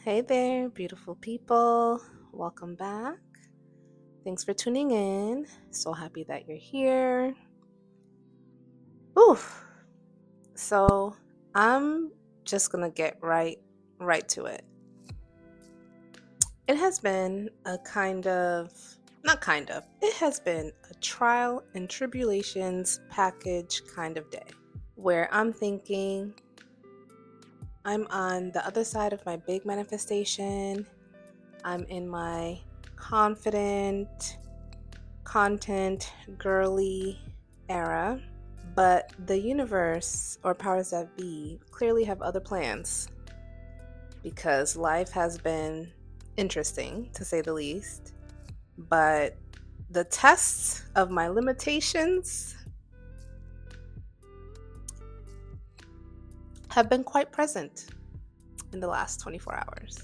Hey there, beautiful people. Welcome back. Thanks for tuning in. So happy that you're here. Oof. So, I'm just going to get right to it. It has been it has been a trial and tribulations package kind of day where I'm thinking I'm on the other side of my big manifestation. I'm in my confident, content girly era, but the universe or powers that be clearly have other plans because life has been interesting to say the least. But the tests of my limitations have been quite present in the last 24 hours.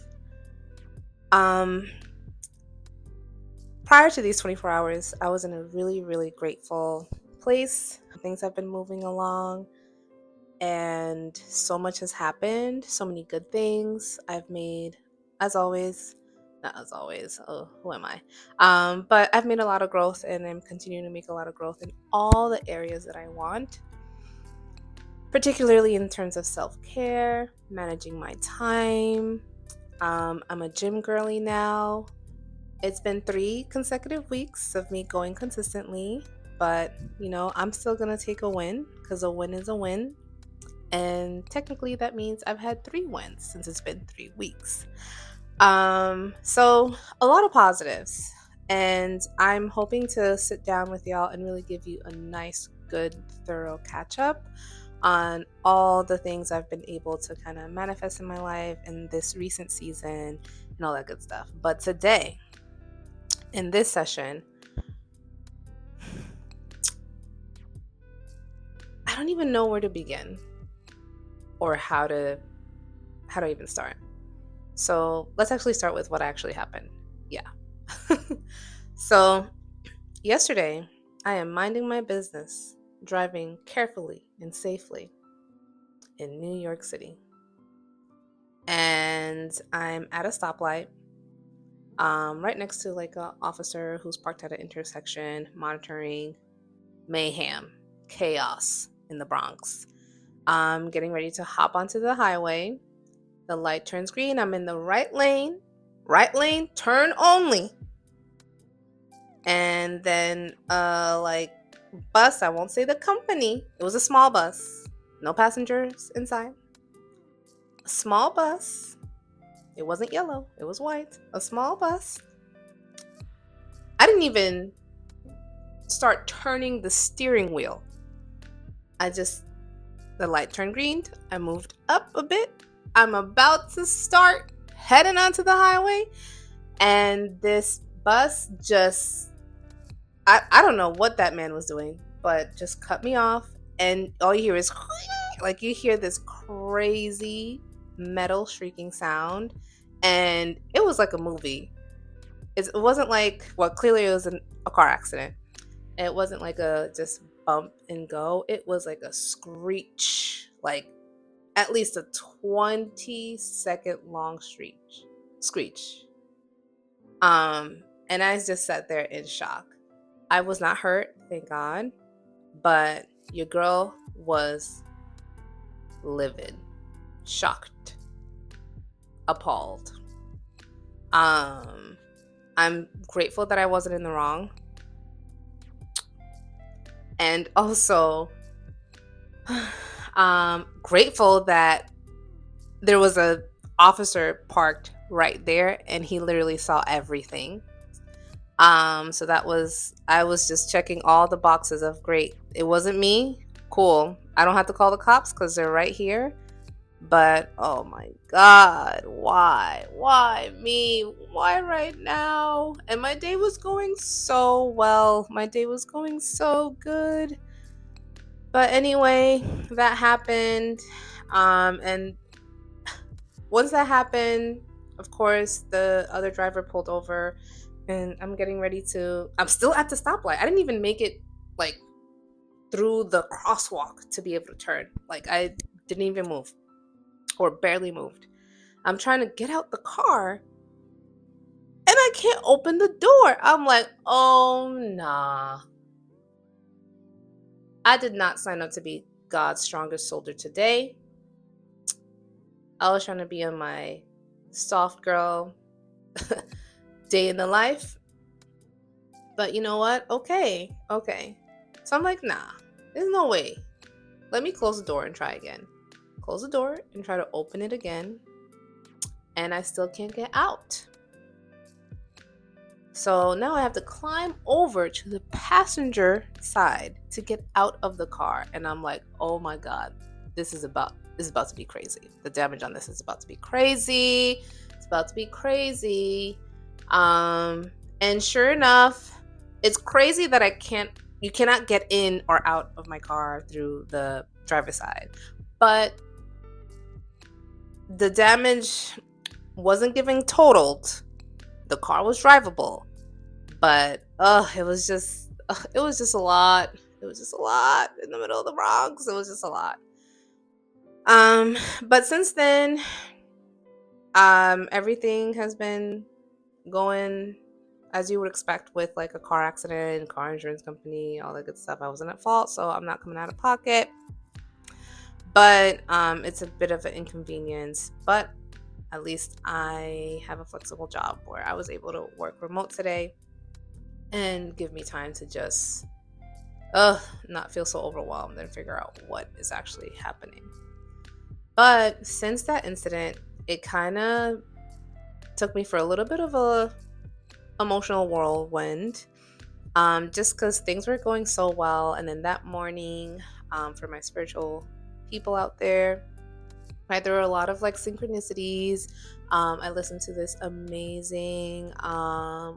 Prior to these 24 hours, I was in a really grateful place. Things have been moving along and so much has happened. So many good things I've made, as always. Not as always. Oh, who am I? But I've made a lot of growth and I'm continuing to make a lot of growth in all the areas that I want, particularly in terms of self-care, managing my time. I'm a gym girly now. It's been 3 consecutive weeks of me going consistently, but I'm still gonna take a win because a win is a win. And technically that means I've had 3 wins since it's been 3 weeks. So a lot of positives. And I'm hoping to sit down with y'all and really give you a nice, good, thorough catch up on all the things I've been able to kind of manifest in my life in this recent season and all that good stuff. But today, in this session, I don't even know where to begin or how to even start. So let's actually start with what actually happened. Yeah. So yesterday, I am minding my business, driving carefully and safely in New York City. And I'm at a stoplight, right next to like an officer who's parked at an intersection monitoring mayhem, chaos in the Bronx. I'm getting ready to hop onto the highway. The light turns green. I'm in the right lane, turn only. And then bus, I won't say the company. It was a small bus. No passengers inside. A small bus. It wasn't yellow. It was white. A small bus. I didn't even start turning the steering wheel. The light turned green. I moved up a bit. I'm about to start heading onto the highway. And this bus just, I don't know what that man was doing, but just cut me off. And all you hear is like, you hear this crazy metal shrieking sound. And it was like a movie. It wasn't like, well, clearly it was a car accident. It wasn't like a just bump and go. It was like a screech, like at least a 20-second long screech. And I just sat there in shock. I was not hurt, thank God, but your girl was livid, shocked, appalled. I'm grateful that I wasn't in the wrong. And also grateful that there was a officer parked right there and he literally saw everything. So I was just checking all the boxes of great. It wasn't me. Cool. I don't have to call the cops because they're right here. But oh my God, why? Why me? Why right now? And my day was going so well. My day was going so good. But anyway, that happened. And once that happened, of course, the other driver pulled over and I'm still at the stoplight. I didn't even make it like through the crosswalk to be able to turn. Like I didn't even move or barely moved. I'm trying to get out the car and I can't open the door. I'm like, oh, nah. I did not sign up to be God's strongest soldier today. I was trying to be on my soft girl day in the life. But you know what? Okay. So I'm like, nah, there's no way. Let me close the door and try again. Close the door and try to open it again. And I still can't get out. So now I have to climb over to the passenger side to get out of the car. And I'm like, oh my God, this is about to be crazy. The damage on this is about to be crazy. It's about to be crazy. And sure enough, it's crazy that you cannot get in or out of my car through the driver's side. But the damage wasn't getting totaled. The car was drivable, but it was just a lot. It was just a lot in the middle of the Bronx. It was just a lot. But since then, everything has been going as you would expect with like a car accident, car insurance company, all that good stuff. I wasn't at fault, so I'm not coming out of pocket. But it's a bit of an inconvenience. But at least I have a flexible job where I was able to work remote today and give me time to just not feel so overwhelmed and figure out what is actually happening. But since that incident, it kind of took me for a little bit of a emotional whirlwind, just because things were going so well. And then that morning, for my spiritual people out there, right, there were a lot of like synchronicities. I listened to this amazing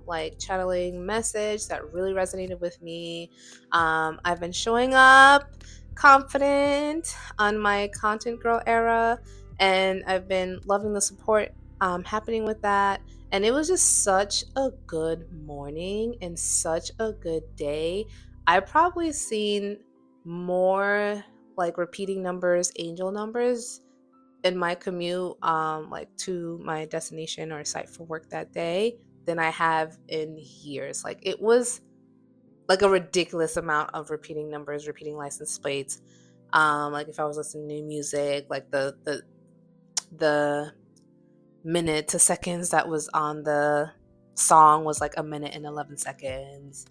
like channeling message that really resonated with me. I've been showing up confident on my content girl era, and I've been loving the support happening with that. And it was just such a good morning and such a good day. I probably seen more like repeating numbers, angel numbers in my commute like to my destination or site for work that day than I have in years. Like it was like a ridiculous amount of repeating numbers, repeating license plates. Like if I was listening to music, like the minute to seconds that was on the song was like a minute and 11 seconds.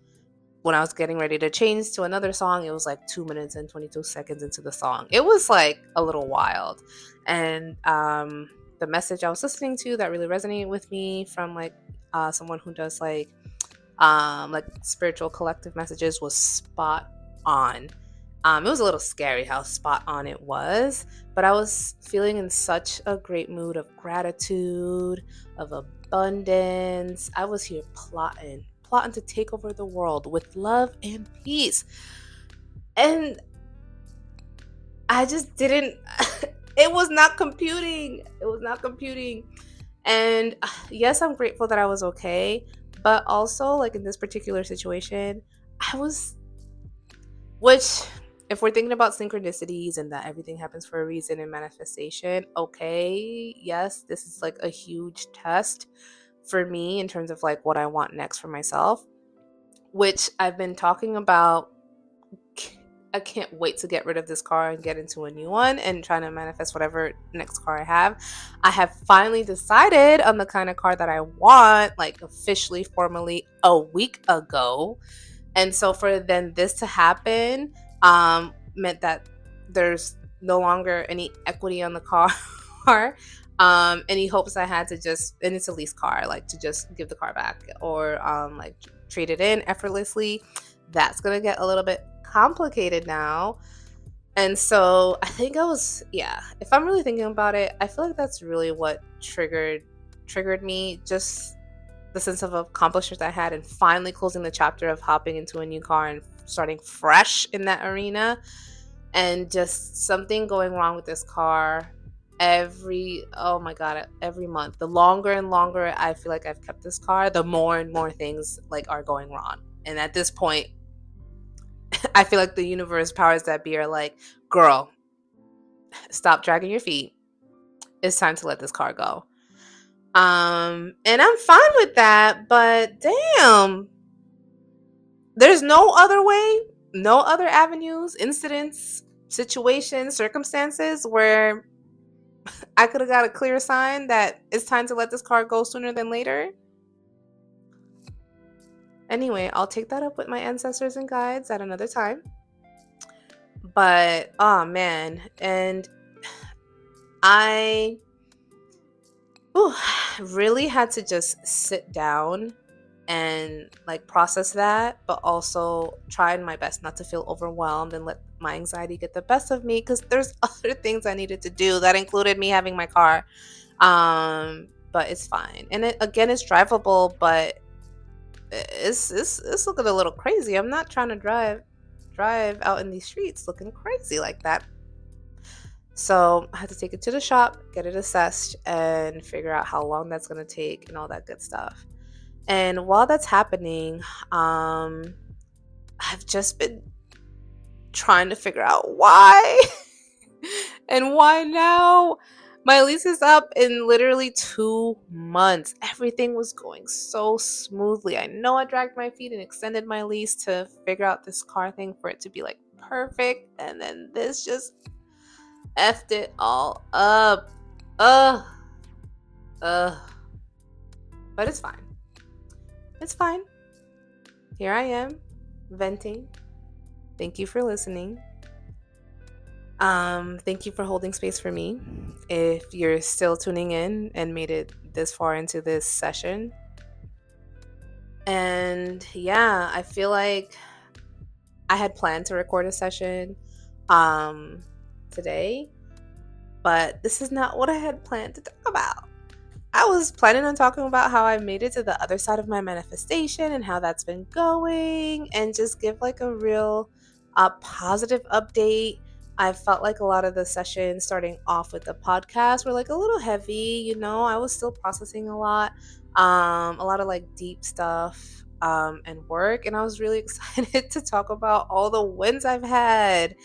When I was getting ready to change to another song, it was like 2 minutes and 22 seconds into the song. It was like a little wild. And the message I was listening to that really resonated with me from like someone who does like spiritual collective messages was spot on. It was a little scary how spot on it was, but I was feeling in such a great mood of gratitude, of abundance. I was here plotting to take over the world with love and peace. And I just didn't, it was not computing. And yes, I'm grateful that I was okay. But also, like in this particular situation, which, if we're thinking about synchronicities and that everything happens for a reason and manifestation, okay, yes, this is like a huge test for me in terms of like what I want next for myself, which I've been talking about. I can't wait to get rid of this car and get into a new one and trying to manifest whatever next car I have. I have finally decided on the kind of car that I want, like officially, formally, a week ago. And so for then this to happen meant that there's no longer any equity on the car. Any hopes I had to just, and it's a lease car, like to just give the car back or like trade it in effortlessly. That's gonna get a little bit complicated now. And so I think if I'm really thinking about it, I feel like that's really what triggered me, just the sense of accomplishment I had and finally closing the chapter of hopping into a new car and starting fresh in that arena. And just something going wrong with this car every month. The longer and longer I feel like I've kept this car, the more and more things like are going wrong. And at this point, I feel like the universe, powers that be, are like, girl, stop dragging your feet. it's time to let this car go. And I'm fine with that, but damn, there's no other way, no other avenues, incidents, situations, circumstances where I could have got a clear sign that it's time to let this car go sooner than later. Anyway, I'll take that up with my ancestors and guides at another time. But oh man, and I really had to just sit down and like process that, but also tried my best not to feel overwhelmed and let my anxiety get the best of me, because there's other things I needed to do that included me having my car. But it's fine, and it's drivable, but it's looking a little crazy. I'm not trying to drive out in these streets looking crazy like that. So I had to take it to the shop, get it assessed, and figure out how long that's going to take and all that good stuff. And while that's happening, I've just been trying to figure out why and why now. My lease is up in literally 2 months. Everything was going so smoothly. I know I dragged my feet and extended my lease to figure out this car thing for it to be like perfect. And then this just effed it all up. Ugh. Ugh. But it's fine. It's fine. Here I am, venting. Thank you for listening. Thank you for holding space for me. If you're still tuning in and made it this far into this session. And yeah, I feel like I had planned to record a session today, but this is not what I had planned to talk about. I was planning on talking about how I made it to the other side of my manifestation and how that's been going, and just give like a real positive update. I felt like a lot of the sessions starting off with the podcast were like a little heavy, I was still processing a lot of like deep stuff and work, and I was really excited to talk about all the wins I've had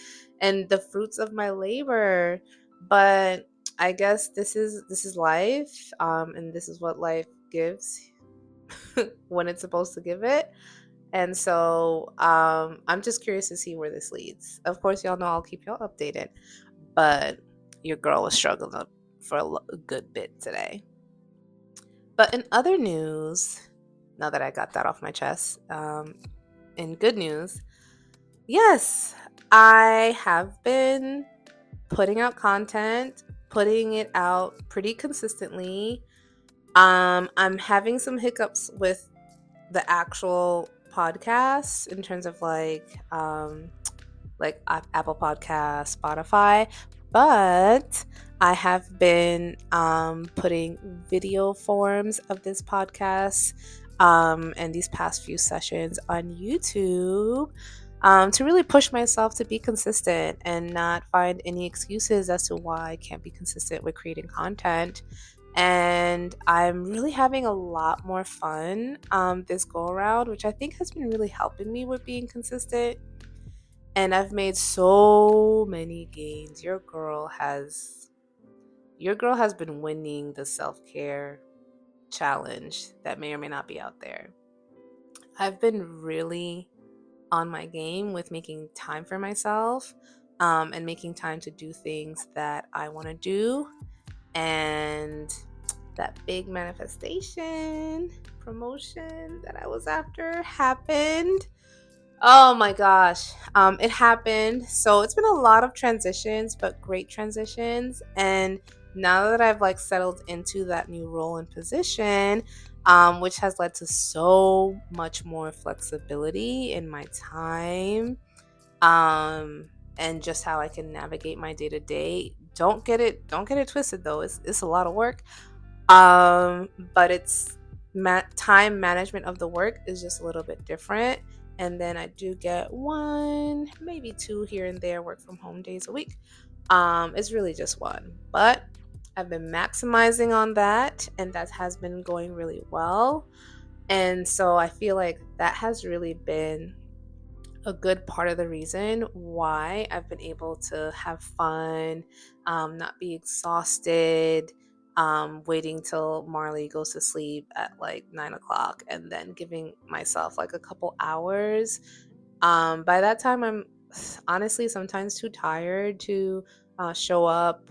and the fruits of my labor. But I guess this is life, and this is what life gives when it's supposed to give it. And so I'm just curious to see where this leads. Of course, y'all know I'll keep y'all updated, but your girl was struggling for a good bit today. But in other news, now that I got that off my chest, in good news, yes, I have been putting out content, putting it out pretty consistently. I'm having some hiccups with the actual podcast in terms of like Apple Podcasts, Spotify, but I have been putting video forms of this podcast and these past few sessions on YouTube to really push myself to be consistent and not find any excuses as to why I can't be consistent with creating content. And I'm really having a lot more fun this go around, which I think has been really helping me with being consistent. And I've made so many gains. Your girl has been winning the self-care challenge that may or may not be out there. I've been really on my game with making time for myself and making time to do things that I want to do. And that big manifestation promotion that I was after happened. Oh my gosh. It happened. So it's been a lot of transitions, but great transitions. And now that I've like settled into that new role and position, which has led to so much more flexibility in my time, and just how I can navigate my day to day. Don't get it twisted though. It's a lot of work. But it's time management of the work is just a little bit different. And then I do get 1, maybe 2 here and there work from home days a week. It's really just 1, but I've been maximizing on that, and that has been going really well. And so I feel like that has really been a good part of the reason why I've been able to have fun, not be exhausted, waiting till Marley goes to sleep at like 9 o'clock and then giving myself like a couple hours. By that time, I'm honestly sometimes too tired to show up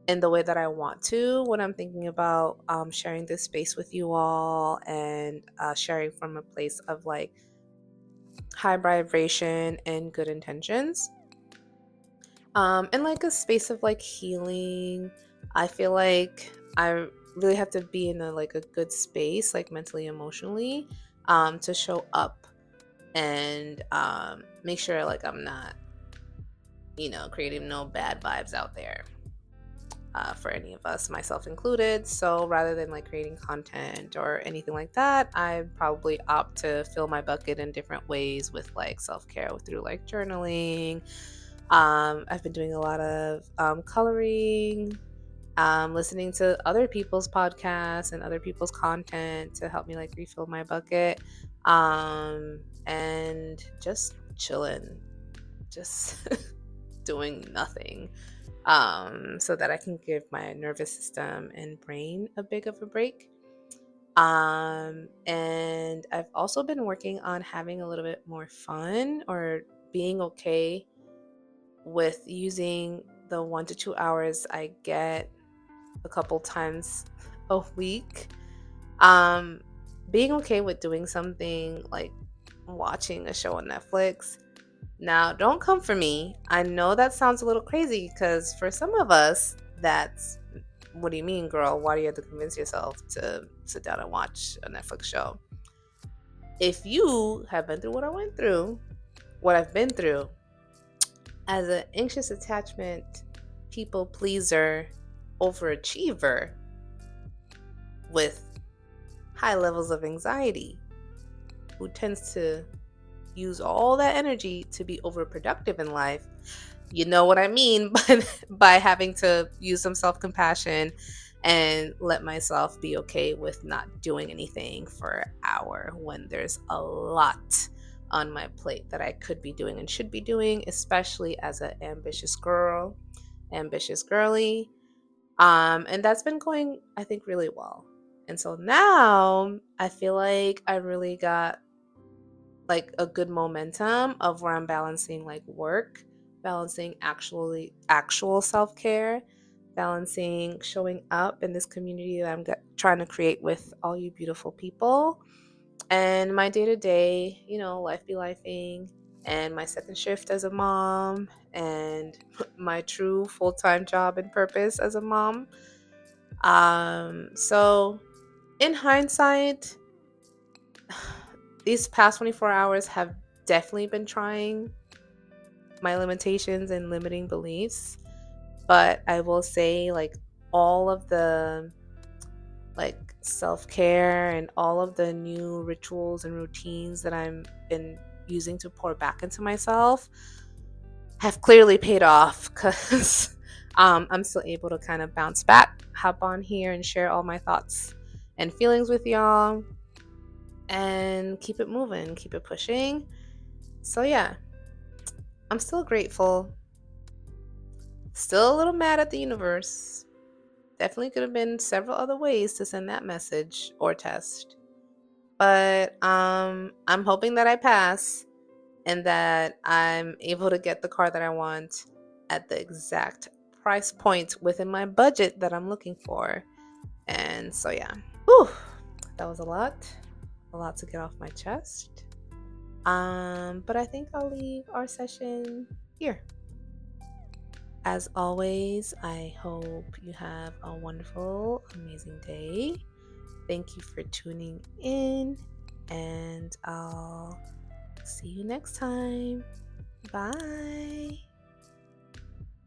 in the way that I want to when I'm thinking about sharing this space with you all and sharing from a place of like high vibration and good intentions. And like a space of like healing. I feel like I really have to be in a like a good space, like mentally, emotionally, to show up and make sure like I'm not, creating no bad vibes out there for any of us, myself included. So rather than like creating content or anything like that, I probably opt to fill my bucket in different ways with like self care through like journaling. I've been doing a lot of coloring, listening to other people's podcasts and other people's content to help me like refill my bucket, and just chilling, just doing nothing, so that I can give my nervous system and brain a bit of a break. And I've also been working on having a little bit more fun or being okay with using the 1 to 2 hours I get a couple times a week. Um, Being okay with doing something like watching a show on Netflix. Now, don't come for me. I know that sounds a little crazy because for some of us, that's what do you mean, girl? Why do you have to convince yourself to sit down and watch a Netflix show? If you have been through what I went through, what I've been through, as an anxious attachment, people pleaser, overachiever with high levels of anxiety, who tends to use all that energy to be overproductive in life. You know what I mean by having to use some self compassion and let myself be okay with not doing anything for an hour when there's a lot on my plate that I could be doing and should be doing, especially as an ambitious girl, ambitious girly. And that's been going, I think, really well. And so now I feel like I really got like a good momentum of where I'm balancing like work, balancing actual self-care, balancing showing up in this community that trying to create with all you beautiful people, and my day-to-day, life be lifing, and my second shift as a mom, and my true full-time job and purpose as a mom. So in hindsight, these past 24 hours have definitely been trying my limitations and limiting beliefs. But I will say, like, all of the like self-care and all of the new rituals and routines that I'm been using to pour back into myself have clearly paid off because I'm still able to kind of bounce back, hop on here and share all my thoughts and feelings with y'all and keep it moving, keep it pushing. So yeah, I'm still grateful. Still a little mad at the universe. Definitely could have been several other ways to send that message or test. But I'm hoping that I pass and that I'm able to get the car that I want at the exact price point within my budget that I'm looking for. And so yeah. Whew, that was a lot to get off my chest. But I think I'll leave our session here. As always, I hope you have a wonderful, amazing day. Thank you for tuning in, and I'll see you next time. Bye.